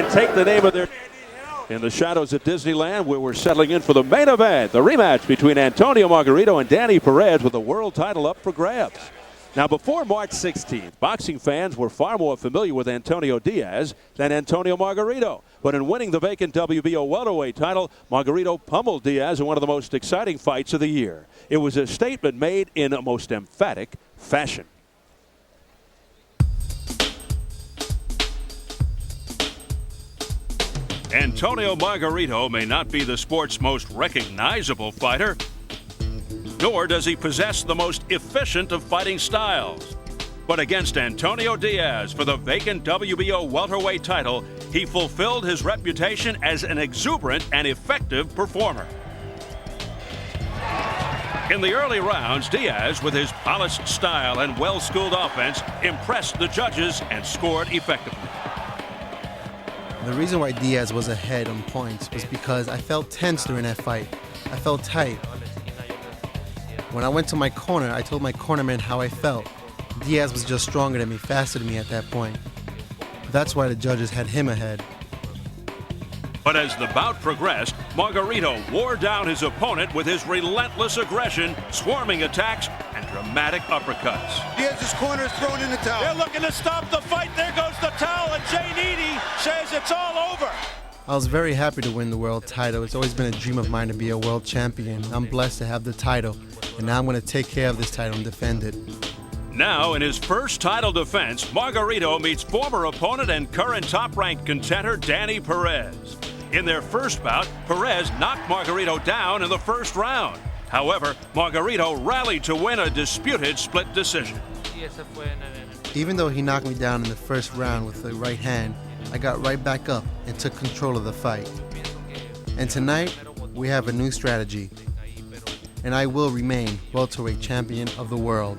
and take the name of their... In the shadows at Disneyland, where we're settling in for the main event, the rematch between Antonio Margarito and Danny Perez, with the world title up for grabs. Now, before March 16th, boxing fans were far more familiar with Antonio Diaz than Antonio Margarito. But in winning the vacant WBO welterweight title, Margarito pummeled Diaz in one of the most exciting fights of the year. It was a statement made in a most emphatic fashion. Antonio Margarito may not be the sport's most recognizable fighter, nor does he possess the most efficient of fighting styles. But against Antonio Diaz for the vacant WBO welterweight title, he fulfilled his reputation as an exuberant and effective performer. In the early rounds, Diaz, with his polished style and well-schooled offense, impressed the judges and scored effectively. The reason why Diaz was ahead on points was because I felt tense during that fight. I felt tight. When I went to my corner, I told my cornerman how I felt. Diaz was just stronger than me, faster than me at that point. That's why the judges had him ahead. But as the bout progressed, Margarito wore down his opponent with his relentless aggression, swarming attacks, and dramatic uppercuts. Diaz's corner is thrown in the towel. They're looking to stop the fight. There goes the towel, and Jane Eady says it's all over. I was very happy to win the world title. It's always been a dream of mine to be a world champion. I'm blessed to have the title, and now I'm going to take care of this title and defend it. Now, in his first title defense, Margarito meets former opponent and current top-ranked contender Danny Perez. In their first bout, Perez knocked Margarito down in the first round. However, Margarito rallied to win a disputed split decision. Even though he knocked me down in the first round with the right hand, I got right back up and took control of the fight. And tonight, we have a new strategy, and I will remain welterweight champion of the world.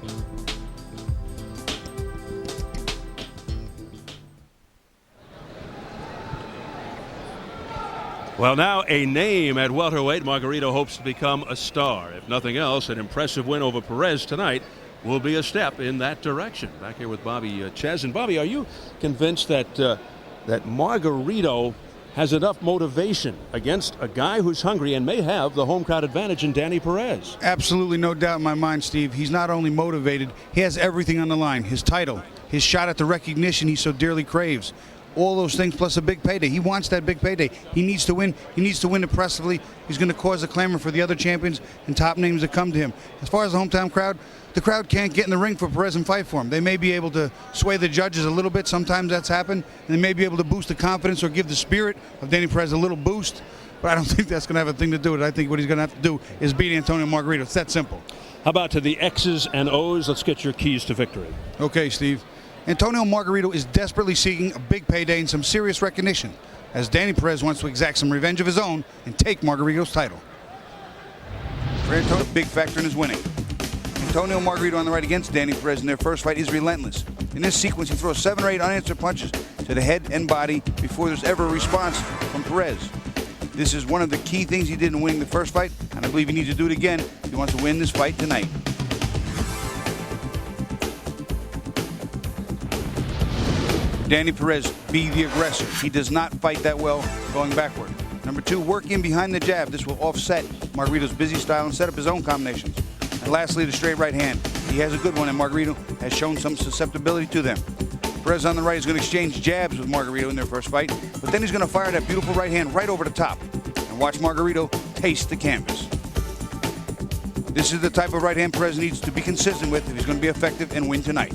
Well, now a name at welterweight, Margarito hopes to become a star. If nothing else, an impressive win over Perez tonight will be a step in that direction. Back here with Bobby Ches. And Bobby, are you convinced that that Margarito has enough motivation against a guy who's hungry and may have the home crowd advantage in Danny Perez? Absolutely no doubt in my mind, Steve. He's not only motivated, he has everything on the line. His title, his shot at the recognition he so dearly craves. All those things plus a big payday. He wants that big payday. He needs to win. He needs to win impressively. He's going to cause a clamor for the other champions and top names that come to him. As far as the hometown crowd, the crowd can't get in the ring for Perez and fight for him. They may be able to sway the judges a little bit. Sometimes that's happened. And they may be able to boost the confidence or give the spirit of Danny Perez a little boost. But I don't think that's going to have a thing to do with it. I think what he's going to have to do is beat Antonio Margarito. It's that simple. How about to the X's and O's? Let's get your keys to victory. Okay, Steve. Antonio Margarito is desperately seeking a big payday and some serious recognition, as Danny Perez wants to exact some revenge of his own and take Margarito's title. For Antonio, a big factor in his winning. Antonio Margarito on the right against Danny Perez in their first fight is relentless. In this sequence, he throws 7 or 8 unanswered punches to the head and body before there's ever a response from Perez. This is one of the key things he did in winning the first fight, and I believe he needs to do it again if he wants to win this fight tonight. Danny Perez, be the aggressor. He does not fight that well going backward. Number 2, work in behind the jab. This will offset Margarito's busy style and set up his own combinations. And lastly, the straight right hand. He has a good one, and Margarito has shown some susceptibility to them. Perez on the right is going to exchange jabs with Margarito in their first fight, but then he's going to fire that beautiful right hand right over the top and watch Margarito taste the canvas. This is the type of right hand Perez needs to be consistent with if he's going to be effective and win tonight.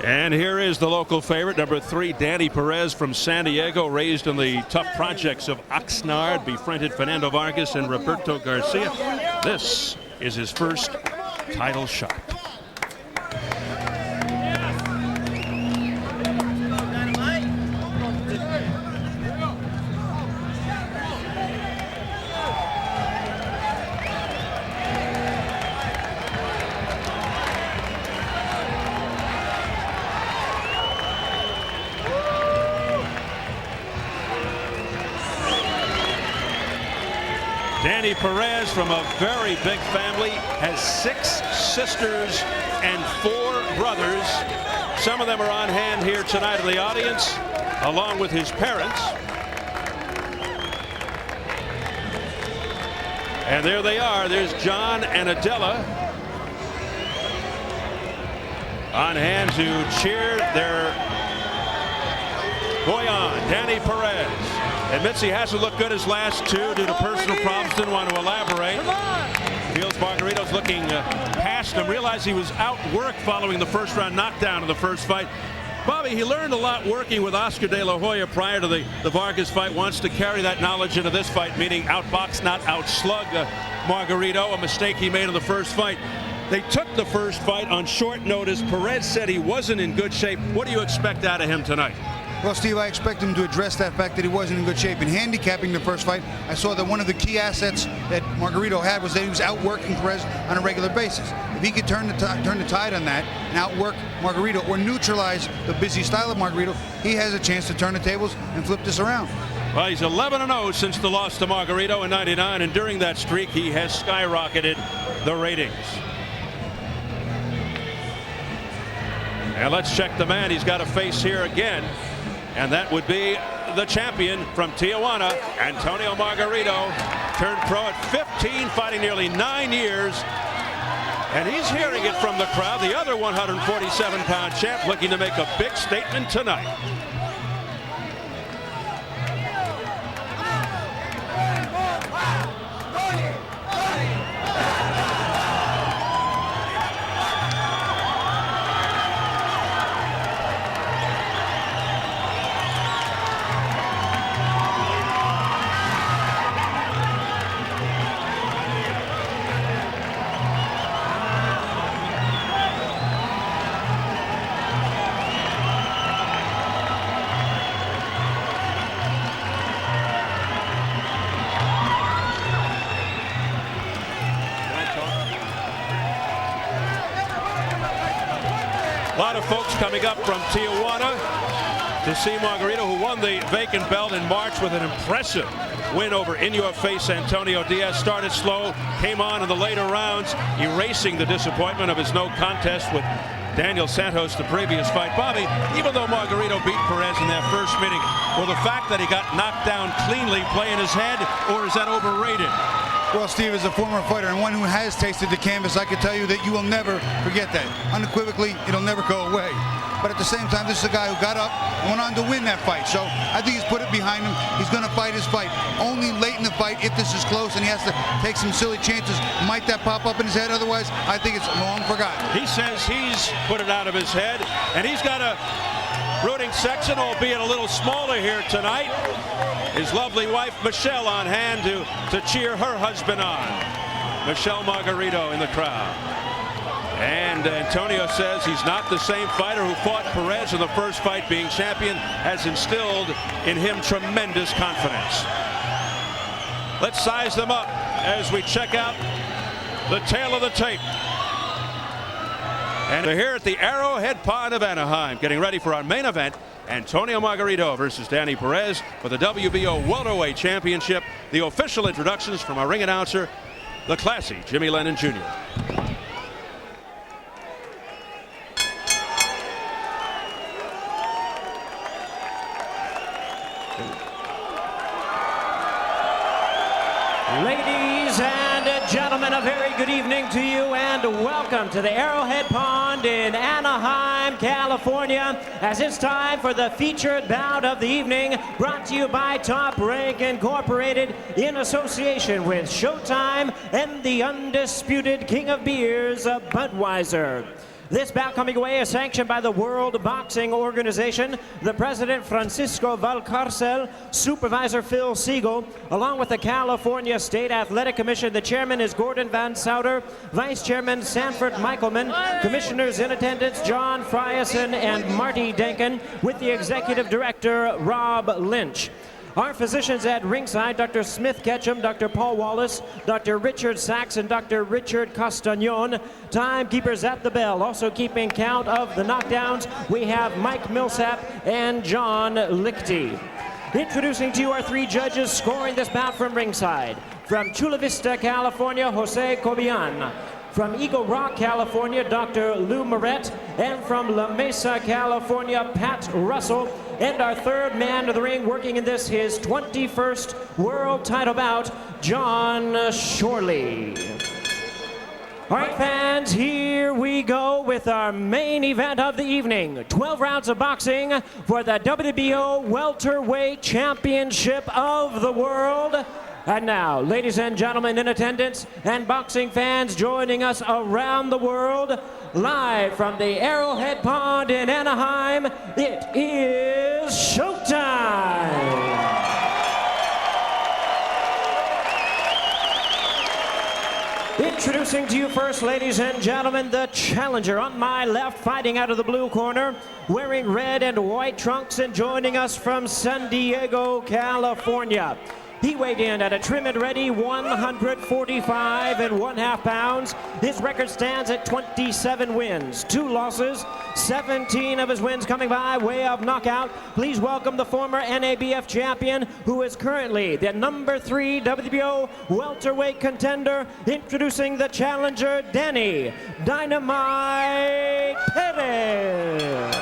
And here is the local favorite, number 3, Danny Perez from San Diego, raised in the tough projects of Oxnard, befriended Fernando Vargas and Roberto Garcia. This is his first title shot. Danny Perez, from a very big family, has 6 sisters and 4 brothers. some of them are on hand here tonight in the audience, along with his parents. And there they are. There's John and Adela on hand to cheer their boy on. Danny Perez admits he hasn't looked good his last two due to personal problems. Didn't want to elaborate. Feels Margarito's looking past him. Realized he was outworked following the first round knockdown in the first fight. Bobby, he learned a lot working with Oscar De La Hoya prior to the Vargas fight. Wants to carry that knowledge into this fight, meaning outbox, not outslug Margarito, a mistake he made in the first fight. They took the first fight on short notice. Perez said he wasn't in good shape. What do you expect out of him tonight? Well, Steve, I expect him to address that fact that he wasn't in good shape. In handicapping the first fight, I saw that one of the key assets that Margarito had was that he was outworking Perez on a regular basis. If he could turn the tide on that and outwork Margarito or neutralize the busy style of Margarito, he has a chance to turn the tables and flip this around. Well, he's 11-0 since the loss to Margarito in '99, and during that streak, he has skyrocketed the ratings. And let's check the man he's got to face here again. And that would be the champion from Tijuana, Antonio Margarito, turned pro at 15, fighting nearly 9 years. And he's hearing it from the crowd. The other 147-pound champ looking to make a big statement tonight. A lot of folks coming up from Tijuana to see Margarito, who won the vacant belt in March with an impressive win over in-your-face Antonio Diaz. Started slow, came on in the later rounds, erasing the disappointment of his no contest with Daniel Santos the previous fight. Bobby, even though Margarito beat Perez in their first meeting, will the fact that he got knocked down cleanly play in his head, or is that overrated? Well, Steve, as a former fighter and one who has tasted the canvas, I can tell you that you will never forget that. Unequivocally, it'll never go away. But at the same time, this is a guy who got up and went on to win that fight. So I think he's put it behind him. He's going to fight his fight. Only late in the fight, if this is close and he has to take some silly chances, might that pop up in his head? Otherwise, I think it's long forgotten. He says he's put it out of his head, and he's got a rooting section, albeit a little smaller here tonight. His lovely wife, Michelle, on hand to cheer her husband on. Michelle Margarito in the crowd. And Antonio says he's not the same fighter who fought Perez in the first fight. Being champion has instilled in him tremendous confidence. Let's size them up as we check out the tail of the tape. And we're here at the Arrowhead Pond of Anaheim, getting ready for our main event. Antonio Margarito versus Danny Perez for the WBO Welterweight Championship. The official introductions from our ring announcer, the classy Jimmy Lennon Jr. Ladies and gentlemen, a very good evening to you and welcome to the Arrowhead Pond in Anaheim, California, as it's time for the featured bout of the evening, brought to you by Top Rank Incorporated in association with Showtime and the undisputed king of beers, Budweiser. This bout coming away is sanctioned by the World Boxing Organization, the President Francisco Valcarcel, Supervisor Phil Siegel, along with the California State Athletic Commission. The chairman is Gordon Van Souter, Vice Chairman Sanford Michaelman, Commissioners in attendance John Frierson and Marty Denkin, with the Executive Director Rob Lynch. Our physicians at ringside, Dr. Smith Ketchum, Dr. Paul Wallace, Dr. Richard Sachs, and Dr. Richard Castagnon. Timekeepers at the bell. Also keeping count of the knockdowns, we have Mike Millsap and John Lichty. Introducing to you our three judges scoring this bout from ringside. From Chula Vista, California, Jose Cobian. From Eagle Rock, California, Dr. Lou Moret. And from La Mesa, California, Pat Russell. And our third man to the ring, working in this, his 21st world title bout, John Shorley. All right, fans, here we go with our main event of the evening. 12 rounds of boxing for the WBO Welterweight Championship of the World. And now, ladies and gentlemen in attendance and boxing fans joining us around the world, live from the Arrowhead Pond in Anaheim, it is showtime! Introducing to you first, ladies and gentlemen, the challenger on my left, fighting out of the blue corner, wearing red and white trunks and joining us from San Diego, California. He weighed in at a trim and ready 145 1/2 pounds. His record stands at 27 wins, 2 losses, 17 of his wins coming by way of knockout. Please welcome the former NABF champion, who is currently the number 3 WBO welterweight contender, introducing the challenger, Danny Dynamite Perez.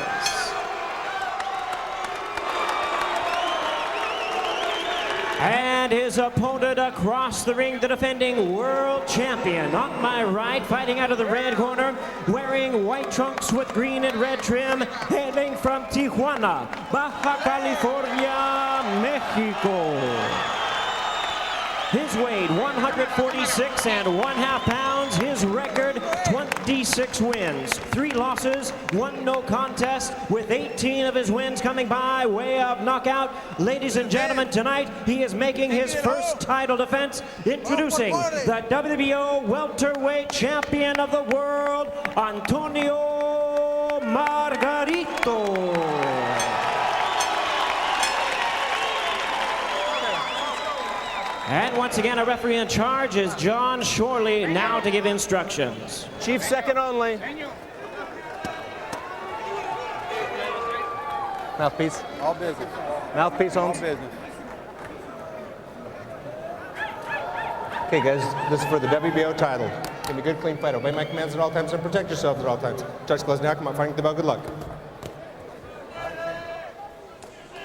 And his opponent across the ring, the defending world champion. On my right, fighting out of the red corner, wearing white trunks with green and red trim, hailing from Tijuana, Baja California, Mexico. His weight, 146 1/2 pounds. His record, 26 wins, 3 losses, 1 no contest, with 18 of his wins coming by way of knockout. Ladies and gentlemen, tonight he is making his first title defense, introducing the WBO welterweight champion of the world, Antonio Margarito. And once again, a referee in charge is John Shorley, now to give instructions. Chief, second only. Mouthpiece. All business. Mouthpiece, Holmes. All business. Okay, guys, this is for the WBO title. Give me a good, clean fight. Obey my commands at all times and protect yourself at all times. Touch, close, now. Come on, fighting the bell. Good luck.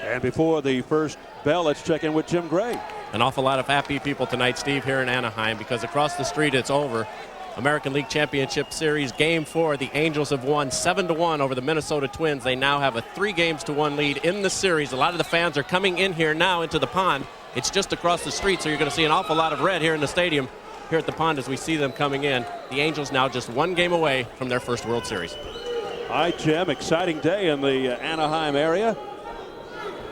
And before the first bell, let's check in with Jim Gray. An awful lot of happy people tonight, Steve, here in Anaheim, because across the street it's over. American League Championship Series Game 4, the Angels have won 7-1 over the Minnesota Twins. They now have a 3-1 lead in the series. A lot of the fans are coming in here now into the pond. It's just across the street, so you're going to see an awful lot of red here in the stadium, here at the pond as we see them coming in. The Angels now just 1 game away from their first World Series. All right, Jim, exciting day in the Anaheim area.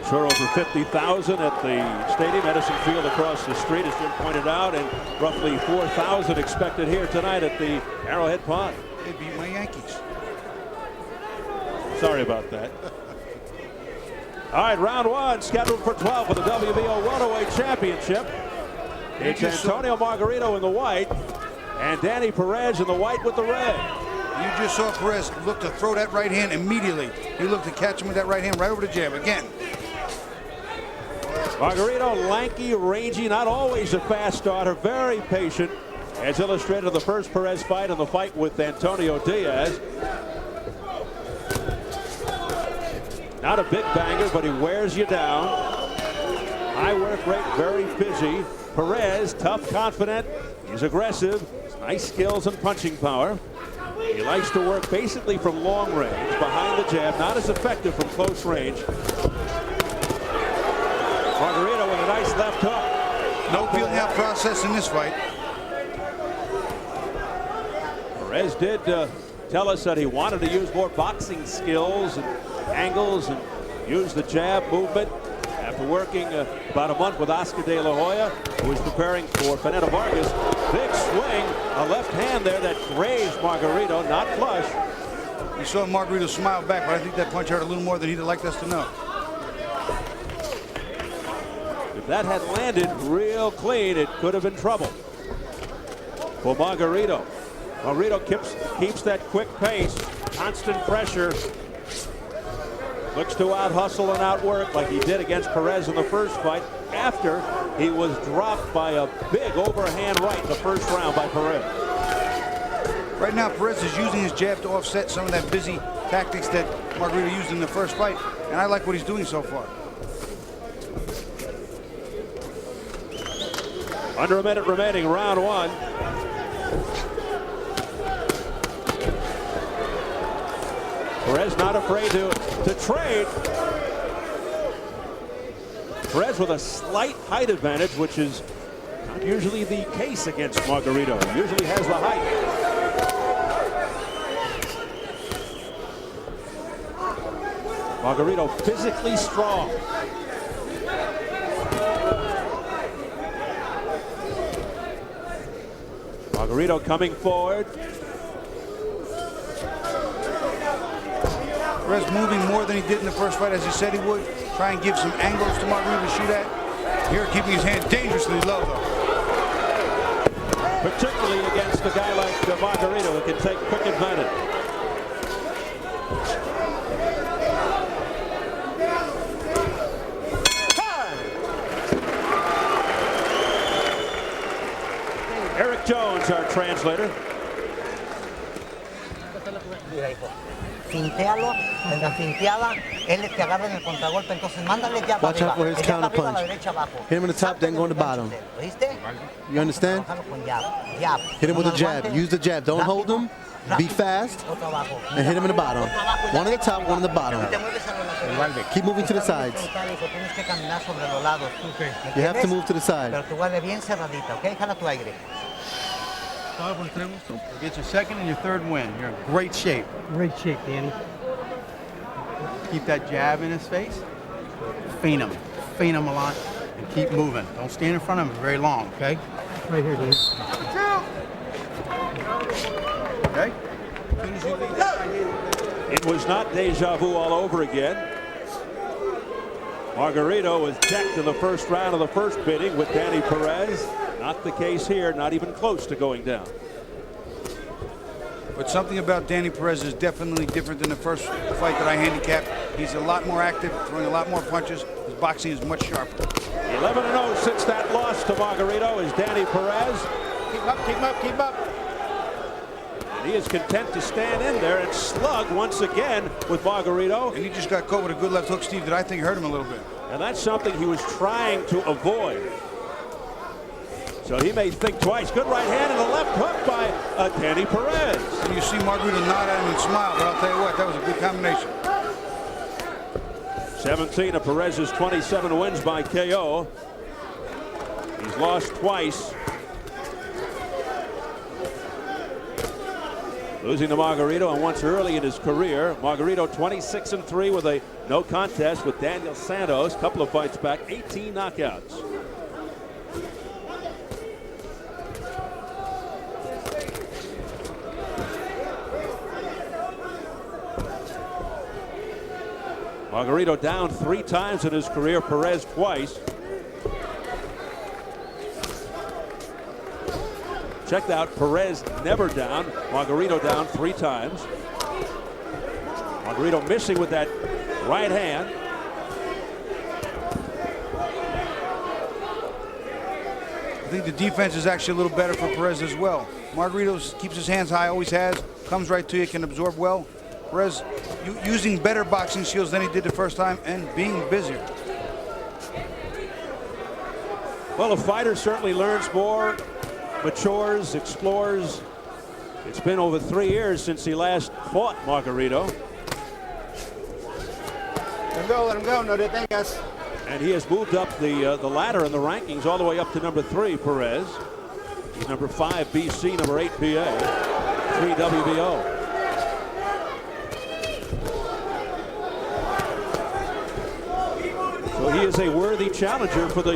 Sure, over 50,000 at the stadium, Edison Field across the street, as Jim pointed out, and roughly 4,000 expected here tonight at the Arrowhead Pond. They beat my Yankees. Sorry about that. All right, round 1 scheduled for 12 for the WBO Welterweight Championship. It's Antonio Margarito in the white and Danny Perez in the white with the red. You just saw Perez look to throw that right hand immediately. He looked to catch him with that right hand right over the jab again. Margarito, lanky, rangy, not always a fast starter, very patient, as illustrated in the first Perez fight and the fight with Antonio Diaz. Not a big banger, but he wears you down. High work rate, very busy. Perez, tough, confident, he's aggressive, nice skills and punching power. He likes to work basically from long range, behind the jab, not as effective from close range. Margarito with a nice left hook. No feeling out process in this fight. Perez did tell us that he wanted to use more boxing skills and angles and use the jab movement. After working about a month with Oscar De La Hoya, who was preparing for Fernando Vargas, big swing, a left hand there that grazed Margarito, not flush. You saw Margarito smile back, but I think that punch hurt a little more than he'd have liked us to know. If that had landed real clean, it could have been trouble for Margarito. Margarito keeps that quick pace, constant pressure. Looks to out-hustle and outwork like he did against Perez in the first fight, after he was dropped by a big overhand right in the first round by Perez. Right now, Perez is using his jab to offset some of that busy tactics that Margarito used in the first fight, and I like what he's doing so far. Under a minute remaining, round one. Perez not afraid to trade. Perez with a slight height advantage, which is not usually the case against Margarito. He usually has the height. Margarito physically strong. Margarito coming forward. Perez moving more than he did in the first fight, as he said he would. Try and give some angles to Margarito to shoot at. Here, keeping his hand dangerously low, though. Particularly against a guy like Margarito, who can take quick advantage. Eric Jones, our translator. Fintealo, en la finteada, él te agarra en el contragolpe, entonces mándale ya para Watch out for his counter punch. Hit him in the top, then go in the bottom. You understand? Hit him with a jab. Use the jab. Don't hold him. Be fast. And hit him in the bottom. One in the top, one in the bottom. Keep moving to the sides. You have to move to the side. Get your second and your third win. You're in great shape. Great shape, Danny. Keep that jab in his face. Feint him a lot, and keep moving. Don't stand in front of him very long, okay? Right here, Danny. Okay? It was not deja vu all over again. Margarito was decked in the first round of the first bidding with Danny Perez. Not the case here, not even close to going down. But something about Danny Perez is definitely different than the first fight that I handicapped. He's a lot more active, throwing a lot more punches. His boxing is much sharper. 11-0 since that loss to Margarito is Danny Perez. Keep up, keep up, keep up. And he is content to stand in there and slug once again with Margarito. And he just got caught with a good left hook, Steve, that I think hurt him a little bit. And that's something he was trying to avoid. So he may think twice. Good right hand and a left hook by Danny Perez. And you see Margarito nod at him and smile, but I'll tell you what, that was a good combination. 17 of Perez's 27 wins by KO. He's lost twice. Losing to Margarito, and once early in his career. Margarito 26-3 with a no contest with Daniel Santos. Couple of fights back, 18 knockouts. Margarito down 3 times in his career, Perez twice. Check out Perez never down. Margarito down 3 times. Margarito missing with that right hand. I think the defense is actually a little better for Perez as well. Margarito keeps his hands high, always has, comes right to you, can absorb well. Perez using better boxing skills than he did the first time and being busier. Well, a fighter certainly learns more, matures, explores. It's been over 3 years since he last fought Margarito. Let him go, no detengas. And he has moved up the ladder in the rankings all the way up to number 3, Perez. He's number 5 BC, number 8 PA, 3 WBO. So he is a worthy challenger for the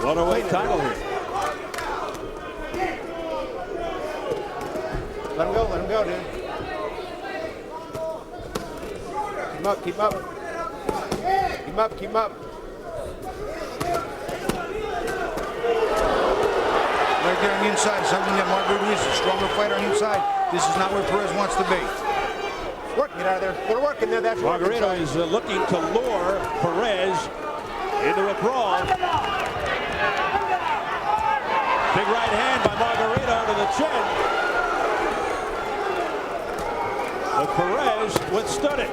welterweight title here. Let him go, dude. Keep up, keep up. Keep up, keep up. Right there on the inside, something that Margarito is a stronger fighter on the inside. This is not where Perez wants to be. Work, get out of there. Go to work in there. That's Margarito is looking to lure Perez into a brawl. Big right hand by Margarito to the chin. But Perez withstood it.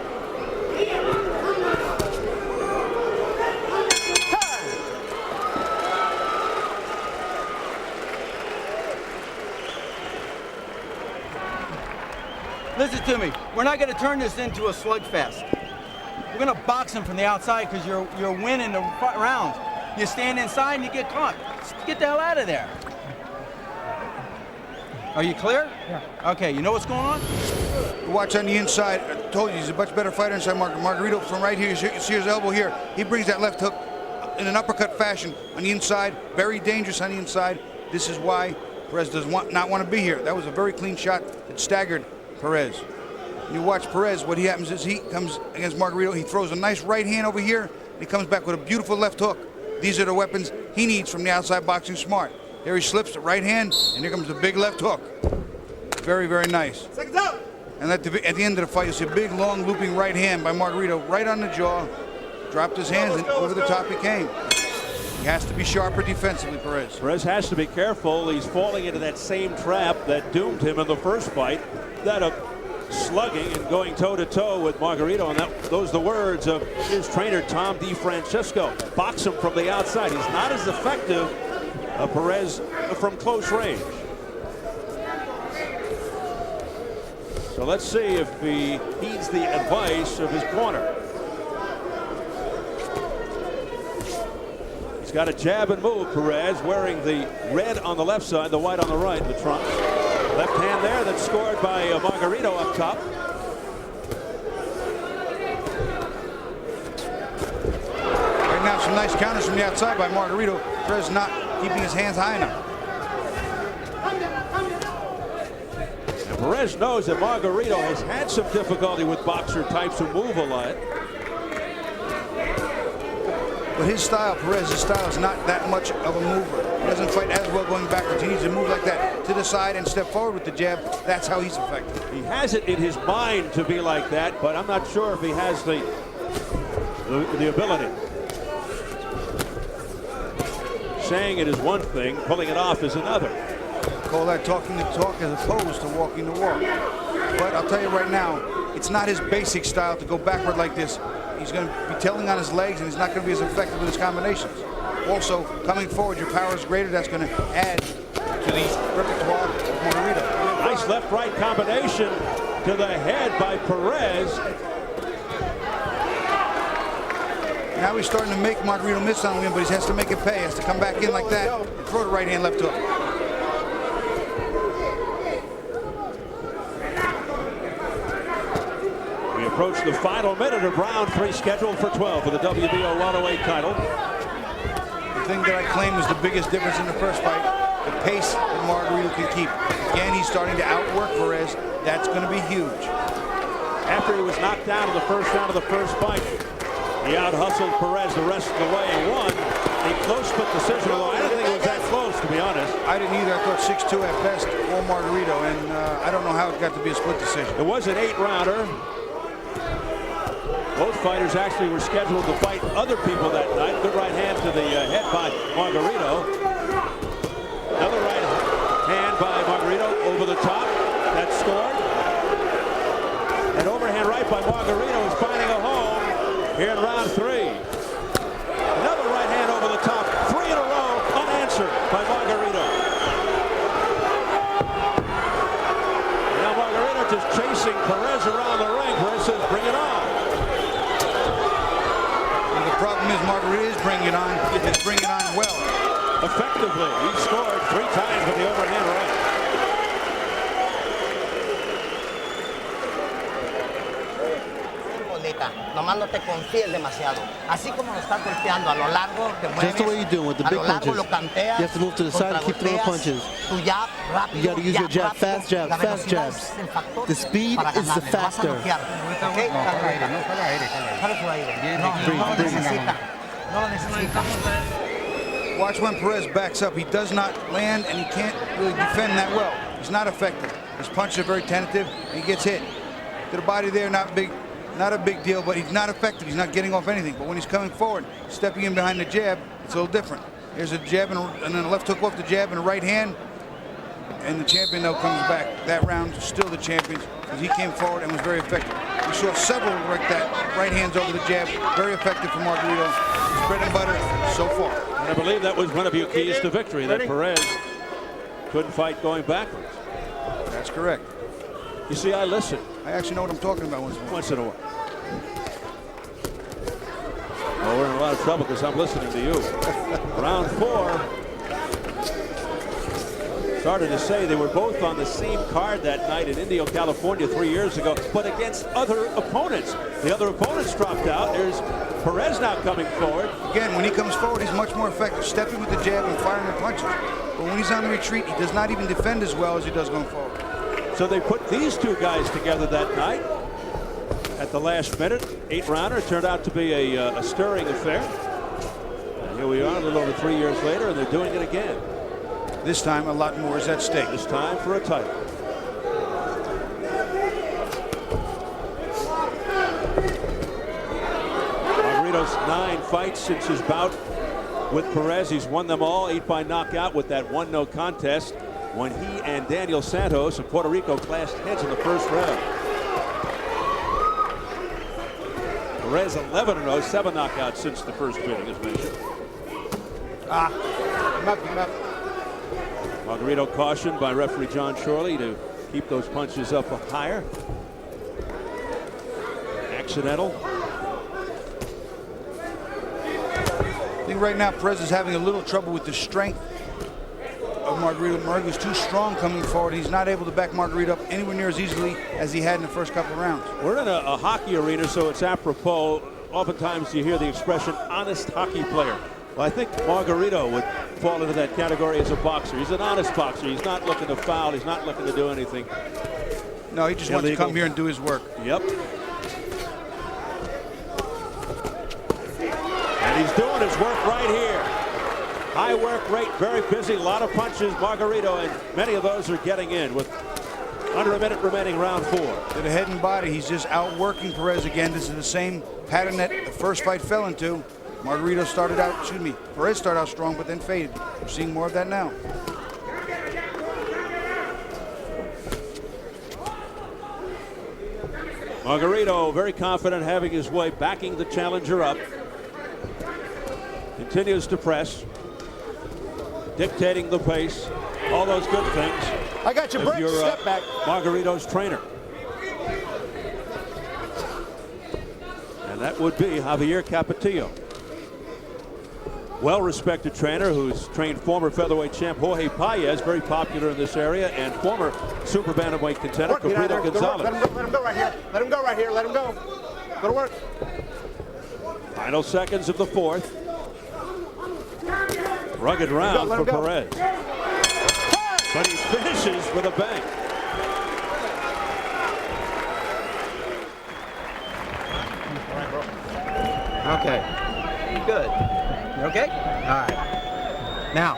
Listen to me. We're not going to turn this into a slugfest. We're going to box him from the outside because you're winning the rounds. You stand inside and you get caught. Get the hell out of there. Are you clear? Yeah. Okay, you know what's going on? Watch on the inside. I told you he's a much better fighter inside. Margarito from right here. You see his elbow here. He brings that left hook in an uppercut fashion on the inside. Very dangerous on the inside. This is why Perez does not want to be here. That was a very clean shot that staggered Perez. When you watch Perez, what happens is he comes against Margarito. He throws a nice right hand over here. And he comes back with a beautiful left hook. These are the weapons he needs from the outside boxing smart. There he slips the right hand, and here comes the big left hook. Very, very nice. And at the end of the fight, you see a big, long, looping right hand by Margarito, right on the jaw. Dropped his hands, and over the top he came. He has to be sharper defensively, Perez. Perez has to be careful. He's falling into that same trap that doomed him in the first fight. That of slugging and going toe-to-toe with Margarito. And those are the words of his trainer, Tom DeFrancisco. Box him from the outside. He's not as effective Perez from close range. So let's see if he heeds the advice of his corner. He's got a jab and move, Perez, wearing the red on the left side, the white on the right, the trunks. Left hand there that's scored by Margarito up top. Right now, some nice counters from the outside by Margarito. Perez not keeping his hands high enough. And Perez knows that Margarito has had some difficulty with boxer types who move a lot. But his style, Perez's style, is not that much of a mover. He doesn't fight as well going backwards. He needs to move like that to the side and step forward with the jab. That's how he's effective. He has it in his mind to be like that, but I'm not sure if he has the ability. Saying it is one thing, pulling it off is another. Call that talking the talk as opposed to walking the walk. But I'll tell you right now, it's not his basic style to go backward like this. He's going to be telling on his legs, and he's not going to be as effective with his combinations. Also, coming forward, your power is greater. That's going to add to the repertoire of Margarito. Nice left-right combination to the head by Perez. Now he's starting to make Margarito miss on him, but he has to make it pay. He has to come back in like that and throw the right hand left hook. We approach the final minute of round 3, scheduled for 12 for the WBO welterweight title. The thing that I claim was the biggest difference in the first fight, the pace that Margarito can keep. Again, he's starting to outwork Perez. That's going to be huge. After he was knocked down in the first round of the first fight, he out-hustled Perez the rest of the way and won a close split decision, although I didn't think it was that close, to be honest. I didn't either. I thought 6-2 at best for Margarito, and I don't know how it got to be a split decision. It was an 8-rounder. Both fighters actually were scheduled to fight other people that night. Good right hand to the head by Margarito. Another right hand by Margarito over the top. That's scored. An overhand right by Margarito is finding a home here in round 3. Another right hand over the top. 3 in a row unanswered by Margarito. Now Margarito just chasing Perez around the ring. Perez says, bring it on. The problem is Margarito is bringing it on. He's bringing it on well. Effectively, he scored 3 times with the overhand right. Nomás no te confíes demasiado. Así como lo estás golpeando a lo largo, te mueves. Just the way you do with the big punches. You have to move to the side and keep throwing punches. Tu jab, rápido, You got to use your jab, fast jab, La fast velocidad jabs. es el factor The speed para is the ganarle. Lo vas a factor. noquear. ¿Ok? Jale su aire. No lo necesita. No lo necesita. Watch when Perez backs up. He does not land, and he can't really defend that well. He's not effective. His punches are very tentative, and he gets hit. To the body there, not big. Not a big deal, but he's not effective. He's not getting off anything. But when he's coming forward, stepping in behind the jab, it's a little different. Here's a jab and then a left hook off the jab and a right hand. And the champion, though, comes back. That round, still the champions. because he came forward and was very effective. We saw several like that, right hands over the jab, very effective for Margarito. His bread and butter so far. And I believe that was one of your keys to victory, that Perez couldn't fight going backwards. That's correct. You see, I listen. I actually know what I'm talking about once in a while. Well, we're in a lot of trouble because I'm listening to you. Round 4. Started to say they were both on the same card that night in Indio, California 3 years ago, but against other opponents. The other opponents dropped out. There's Perez now coming forward. Again, when he comes forward, he's much more effective, stepping with the jab and firing the punches. But when he's on the retreat, he does not even defend as well as he does going forward. So they put these two guys together that night at the last minute. 8-rounder turned out to be a stirring affair. And here we are a little over 3 years later, and they're doing it again. This time, a lot more is at stake. This time for a title. Margarito's 9 fights since his bout with Perez. He's won them all, 8 by knockout with that 1-no contest when he and Daniel Santos of Puerto Rico clashed heads in the first round. Perez 11-0, 7 knockouts since the first meeting, as mentioned. Margarito cautioned by referee John Shorley to keep those punches up higher. Accidental. I think right now Perez is having a little trouble with the strength of Margarito. Margarito's too strong coming forward. He's not able to back Margarito up anywhere near as easily as he had in the first couple of rounds. We're in a hockey arena, so it's apropos. Oftentimes you hear the expression honest hockey player. Well, I think Margarito would fall into that category as a boxer. He's an honest boxer. He's not looking to foul. He's not looking to do anything. No, he just wants to come here and do his work. Yep. And he's doing his work right here. High work rate, very busy, a lot of punches. Margarito, and many of those are getting in with under a minute remaining, round 4. To the head and body, he's just outworking Perez again. This is the same pattern that the first fight fell into. Margarito started out, Perez started out strong, but then faded. We're seeing more of that now. Margarito very confident, having his way, backing the challenger up. Continues to press, dictating the pace, all those good things. I got your break, step back. Margarito's trainer. And that would be Javier Capetillo. Well-respected trainer who's trained former featherweight champ Jorge Paez, very popular in this area, and former super bantamweight contender Caprito Gonzalez. Let him go right here. Let him go right here. Let him go. Go to work. Final seconds of the 4th. Rugged round for Perez. But he finishes with a bang. Okay. Good. You okay? All right. Now,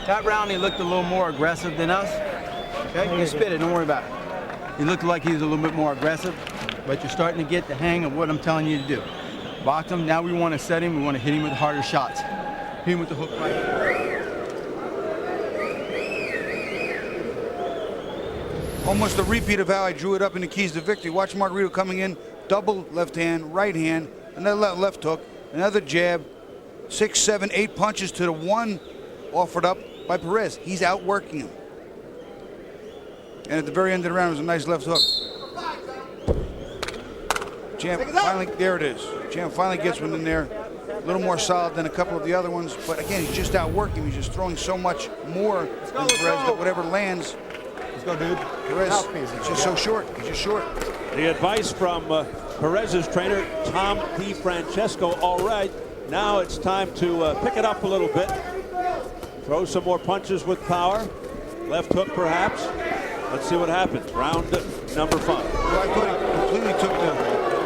that round he looked a little more aggressive than us. Okay? You can spit it, don't worry about it. He looked like he was a little bit more aggressive, but you're starting to get the hang of what I'm telling you to do. Box him. Now we want to set him. We want to hit him with harder shots. Hit him with the hook right. Almost a repeat of how I drew it up in the keys to victory. Watch Margarito coming in, double left hand, right hand, another left hook, another jab, 6, 7, 8 punches to the 1 offered up by Perez. He's outworking him. And at the very end of the round, it was a nice left hook. Champ finally, there it is. Champ finally gets one in there. A little more solid than a couple of the other ones. But again, he's just outworking him. He's just throwing so much more than Perez that whatever lands. Let's go, dude. Perez, it's just so short. He's just short. The advice from Perez's trainer, Tom P. Francesco. All right, now it's time to pick it up a little bit. Throw some more punches with power. Left hook, perhaps. Let's see what happens. Round number 5. Well, I thought he completely took the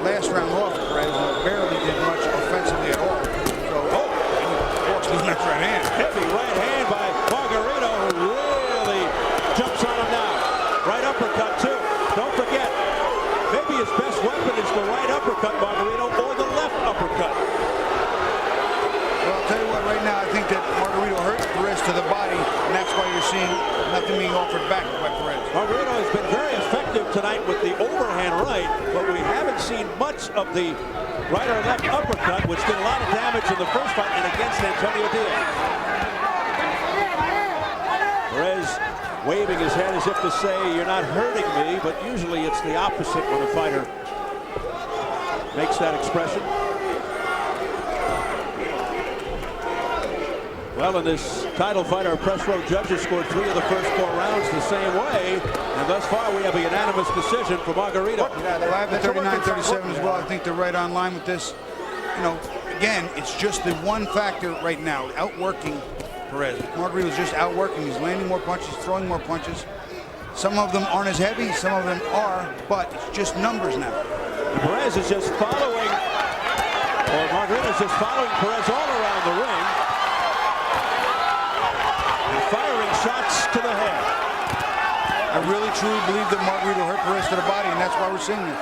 last round off Perez and barely did much offensively at all. So, walks with that right hand. Heavy right hand by Margarito, who really jumps on him now. Right uppercut, too. Don't forget, maybe his best weapon is the right uppercut, Margarito, or the left uppercut. Well, I'll tell you what, right now, I think that Margarito hurt Perez to the body, and that's why you're seeing nothing being offered back by Perez. Margarito has been very effective tonight with the seen much of the right or left uppercut, which did a lot of damage in the first fight and against Antonio Diaz. Perez waving his head as if to say, you're not hurting me, but usually it's the opposite when a fighter makes that expression. Well, in this title fight, our press row judges scored 3 of the first 4 rounds the same way, and thus far we have a unanimous decision for Margarito. Well, I have the 39-37 as well. I think they're right on line with this. You know, again, it's just the one factor right now, outworking Perez. Margarito's just outworking. He's landing more punches, throwing more punches. Some of them aren't as heavy, some of them are, but it's just numbers now. And Perez is just following, or Margarito's just following Perez all around the ring, and firing shots to the head. I really truly believe that Margarito hurt Perez to the body, and that's why we're seeing this.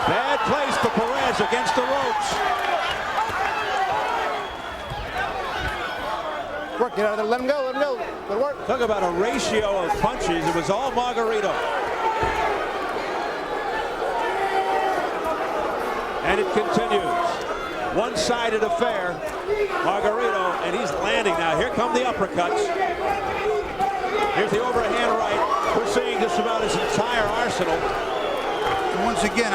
Bad place for Perez against the ropes. Work, get out of there. Let him go. Let him go. Good work. Talk about a ratio of punches. It was all Margarito. And it continues. One-sided affair. Margarito, and he's landing now. Here come the uppercuts. Here's the overhand right. We're seeing just about his entire arsenal. And once again,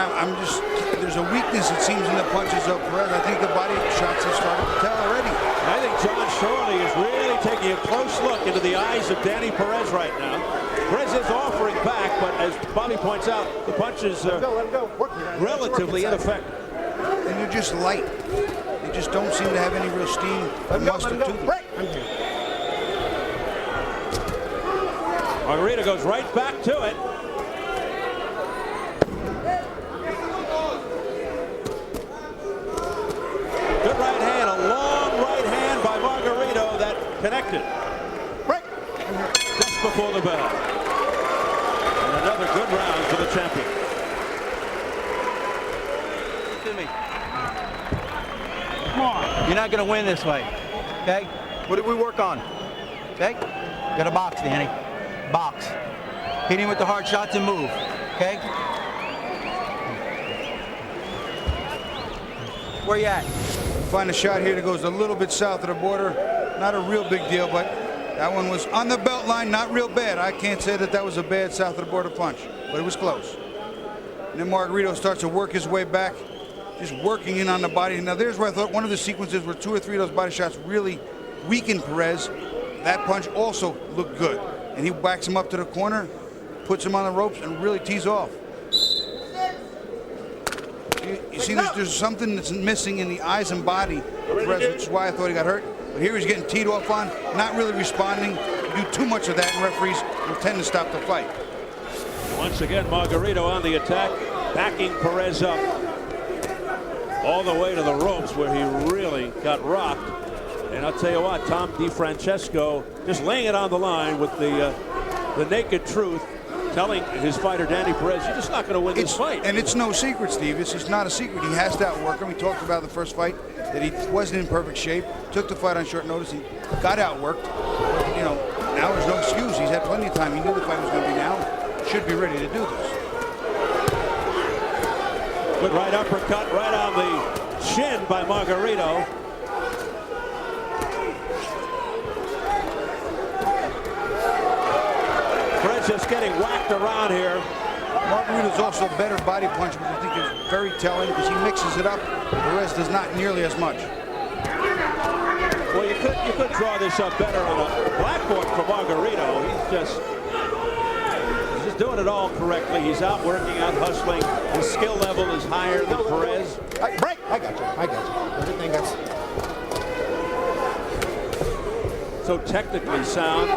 there's a weakness, it seems, in the punches of Perez. I think the body shots have started to tell already. I think John Shorley is really taking a close look into the eyes of Danny Perez right now. Perez is offering back, but as Bobby points out, the punches are relatively ineffective. And they're just light. They just don't seem to have any real steam or muster to them. Margarito goes right back to it. Good right hand, a long right hand by Margarito that connected. Just before the bell. And another good round for the champion. To me. Come on. You're not going to win this way. Okay? What did we work on? Okay? Got to box, Danny. Box. Hit him with the hard shots and move. Okay? Where you at? Find a shot here that goes a little bit south of the border. Not a real big deal, but that one was on the belt line, not real bad. I can't say that that was a bad south of the border punch, but it was close. And then Margarito starts to work his way back, just working in on the body. Now there's where I thought one of the sequences where 2 or 3 of those body shots really weakened Perez. That punch also looked good. And he backs him up to the corner, puts him on the ropes, and really tees off. You see, there's something that's missing in the eyes and body of Perez, which is why I thought he got hurt. But here he's getting teed off on, not really responding. You do too much of that, and referees will tend to stop the fight. Once again, Margarito on the attack, backing Perez up all the way to the ropes where he really got rocked. And I'll tell you what, Tom DeFrancesco just laying it on the line with the naked truth, telling his fighter Danny Perez, you're just not going to win this fight. And it's no secret, Steve. It's just not a secret. He has to outwork him. We talked about the first fight that he wasn't in perfect shape, took the fight on short notice, he got outworked. But, you know, now there's no excuse. He's had plenty of time. He knew the fight was going to be now. Should be ready to do this. Good right uppercut right on the chin by Margarito. Perez just getting whacked around here. Margarito's also a better body punch, which I think is very telling because he mixes it up. Perez does not nearly as much. Well, you could draw this up better on a blackboard for Margarito. He's just doing it all correctly. He's out working, out hustling. His skill level is higher than Perez. Break! I got you. Everything that's... So technically sound.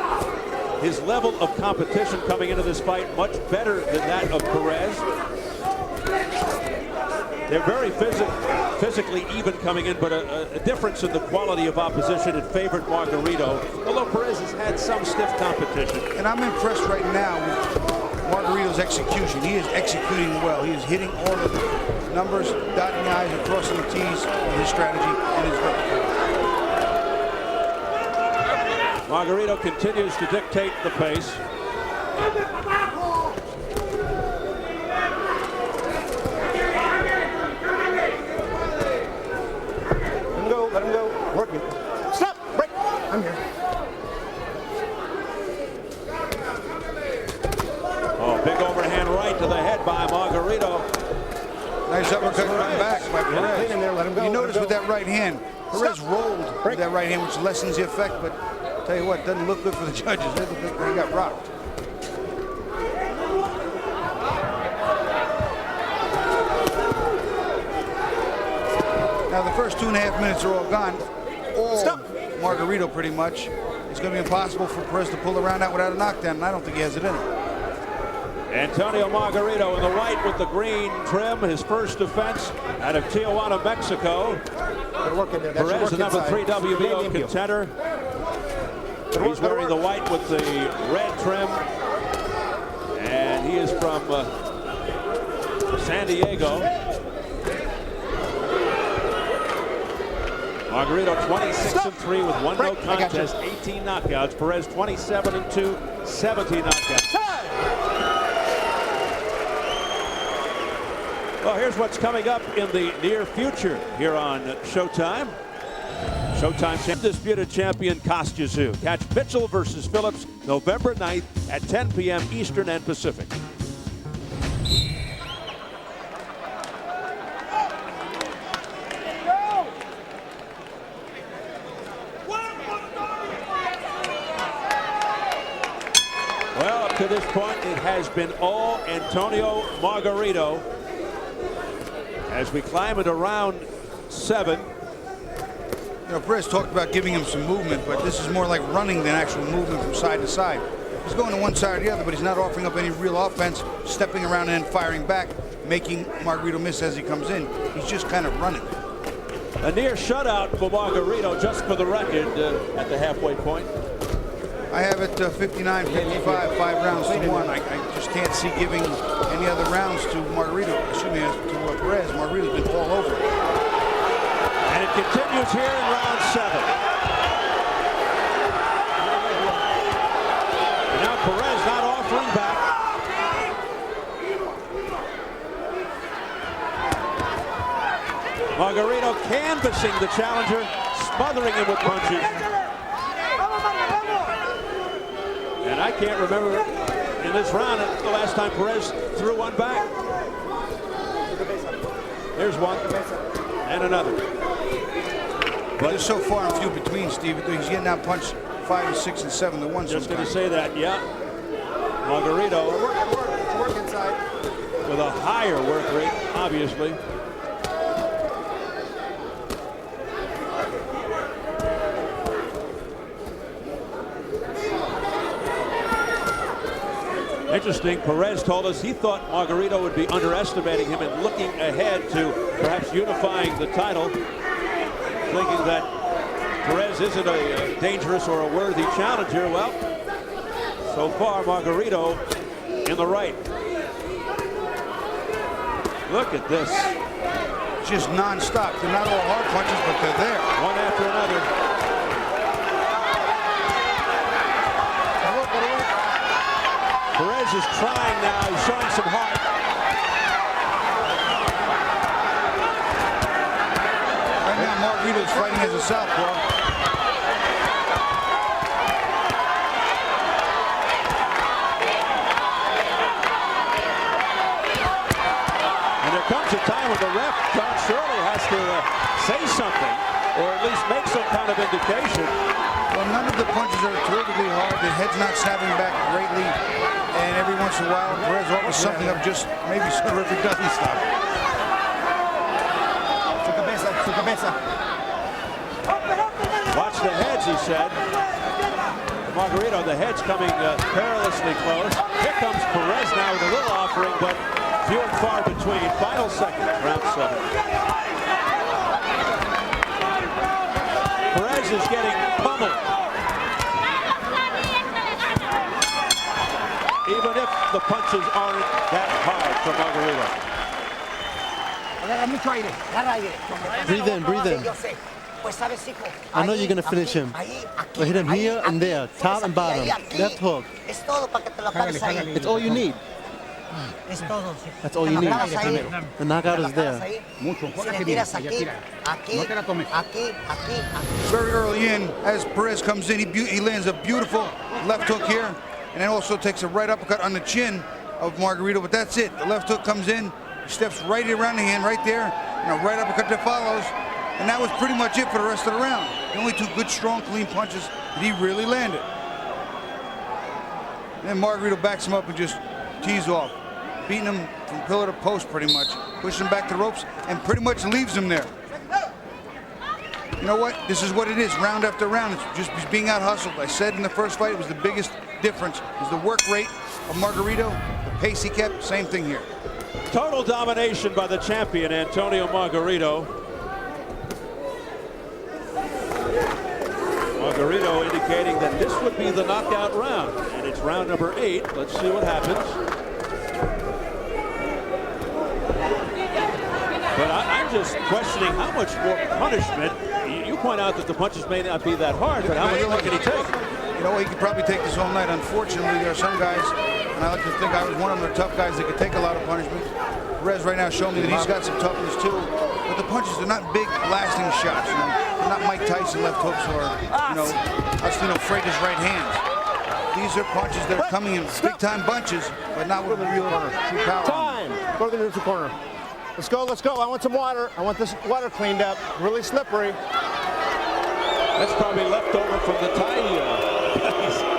His level of competition coming into this fight much better than that of Perez. They're very physically even coming in, but a difference in the quality of opposition in favored Margarito, although Perez has had some stiff competition. And I'm impressed right now with Margarito's execution. He is executing well. He is hitting all of the numbers, dotting the I's and crossing the T's in his strategy and his repertoire. Margarito continues to dictate the pace. Perez. in there, let him go. You let him notice go. with that right hand, Perez rolled with that right hand, which lessens the effect, but I'll tell you what, doesn't look good for the judges. They got rocked. Now the first 2.5 minutes are all gone. All Margarito pretty much. It's going to be impossible for Perez to pull around out without a knockdown, and I don't think he has it in him. Antonio Margarito in the white with the green trim, his first defense out of Tijuana, Mexico. Perez, the number 3 WBO contender. He's wearing the white with the red trim, and he is from San Diego. Margarito 26-3 with 1 no contest, 18 knockouts. Perez 27-2, 17 knockouts. Well, here's what's coming up in the near future here on Showtime. Showtime undisputed champion Kostya. Catch Mitchell versus Phillips November 9th at 10 p.m. Eastern and Pacific. Well, up to this point, it has been all Antonio Margarito. As we climb into round 7. You know, Perez talked about giving him some movement, but this is more like running than actual movement from side to side. He's going to one side or the other, but he's not offering up any real offense, stepping around and firing back, making Margarito miss as he comes in. He's just kind of running. A near shutout for Margarito, just for the record, at the halfway point. I have it 59-55, 5 rounds to 1. I just can't see giving any other rounds to Margarito, excuse me, to Perez. Margarito's been all over. And it continues here in round 7. And now Perez not offering back. Margarito canvassing the challenger, smothering him with punches. And I can't remember in this round the last time Perez threw one back. Here's one and another. But it's so far and few between, Steve. He's getting out punched 5 and 6 and 7 to 1. Just going to say that, yeah. Margarito with a higher work rate, obviously. Interesting, Perez told us he thought Margarito would be underestimating him and looking ahead to perhaps unifying the title, thinking that Perez isn't a dangerous or a worthy challenger. Well, so far Margarito in the right. Look at this. Just non-stop. They're not all hard punches, but they're there. One after another. Perez is trying now. He's showing some heart. Right now, Margarito's fighting as a southpaw. And there comes a time when the ref, John Shirley, has to say something, or at least make some kind of indication. Well, none of the punches are terrifically hard. The head's not snapping back greatly. And every once in a while, Perez offers something up just maybe so the referee doesn't stop. Watch the heads, he said. Margarito, the head's coming perilously close. Here comes Perez now with a little offering, but few and far between. Final seconds, round 7. Perez is getting pummeled. Even if the punches aren't that hard for Margarito. Breathe in, breathe in. I know you're going to finish him. But hit him here and there, top and bottom, left hook. It's all you need. That's all you need. The knockout is there. Very early in, as Perez comes in, he lands a beautiful left hook here, and then also takes a right uppercut on the chin of Margarito, but that's it. The left hook comes in, steps right around the hand right there, right uppercut that follows. And that was pretty much it for the rest of the round. The only two good, strong, clean punches that he really landed. And then Margarito backs him up and just tees off, beating him from pillar to post pretty much, pushing him back to the ropes, and pretty much leaves him there. You know what? This is what it is, round after round. It's just he's being out-hustled. I said in the first fight, it was the biggest difference. Is the work rate of Margarito, the pace he kept, same thing here. Total domination by the champion, Antonio Margarito. Margarito indicating that this would be the knockout round, and it's round number 8. Let's see what happens. But I'm just questioning how much more punishment. You point out that the punches may not be that hard, but how much more can he take? You know, he could probably take this all night. Unfortunately, there are some guys, and I like to think I was one of them, they're tough guys that could take a lot of punishment. Perez right now showing me that he's got some toughness too. But the punches, they're not big, lasting shots. You know? They're not Mike Tyson left hooks or, you know, Austin Freitas right hands. These are punches that are coming in big-time bunches, but not with the real true power. Time. Go to the neutral corner. Let's go, let's go. I want some water. I want this water cleaned up. Really slippery. That's probably left over from the tie.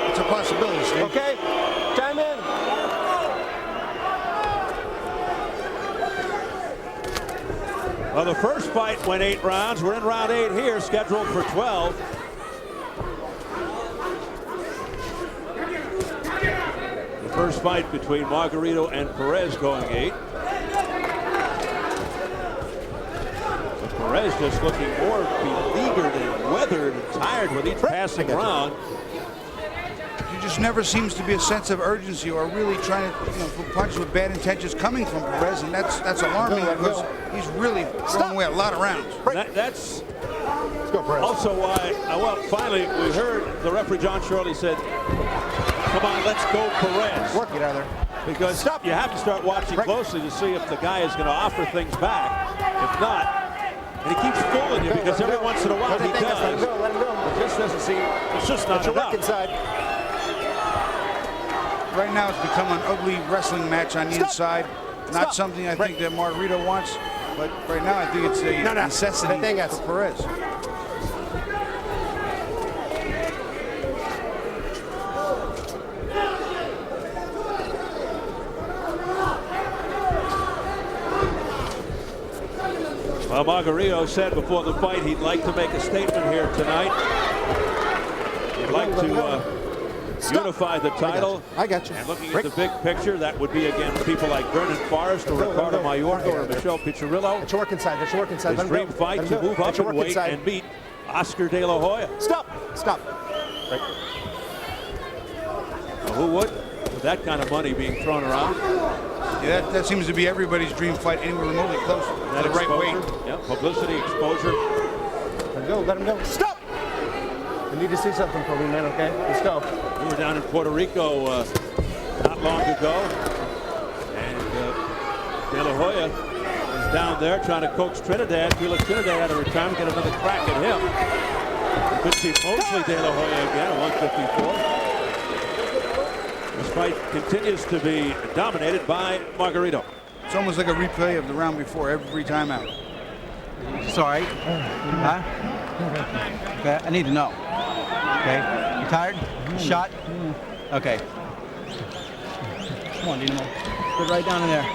It's a possibility, Steve. Okay, time in. Well, the first fight went 8 rounds. We're in round 8 here, scheduled for 12. The first fight between Margarito and Perez going 8. But Perez just looking more beleaguered and weathered and tired with each passing round. There just never seems to be a sense of urgency or really trying to, you know, punch with bad intentions coming from Perez, and that's alarming because he's really throwing away a lot of rounds. That's also why, well, finally we heard the referee John Shirley said, "Come on, let's go, Perez." Work it out there. Because you have to start watching closely to see if the guy is going to offer things back. If not, and he keeps fooling you because every once in a while he does. Let him go, let him go. It just doesn't seem. It's just not enough. Inside. Right now, it's become an ugly wrestling match on the inside. Not something I think that Margarito wants, but right now I think it's a necessity for Perez. Well, Margarito said before the fight he'd like to make a statement here tonight. He'd like to unify the title. I got you. And looking at the big picture, that would be against people like Vernon Forrest or Ricardo Mayorga or Michelle Piccirillo. Let you work inside. Let you work inside. His dream fight to move up in weight and beat Oscar De La Hoya. Stop. Stop. Right. Well, who would? With that kind of money being thrown around. Yeah, that seems to be everybody's dream fight anywhere remotely close to That the right weight. Yeah, publicity, exposure. Let him go. Let him go. Stop. I need to see something from you, man, okay? Let's go. We were down in Puerto Rico not long ago, and De La Hoya was down there trying to coax Trinidad. Felix Trinidad out of retirement, get another crack at him. We could see Mosley De La Hoya again at 154. This fight continues to be dominated by Margarito. It's almost like a replay of the round before every time out. Sorry. Huh? Okay, I need to know. Okay, you tired? Shot? Okay. Come on, Dynamo. Get right down in there.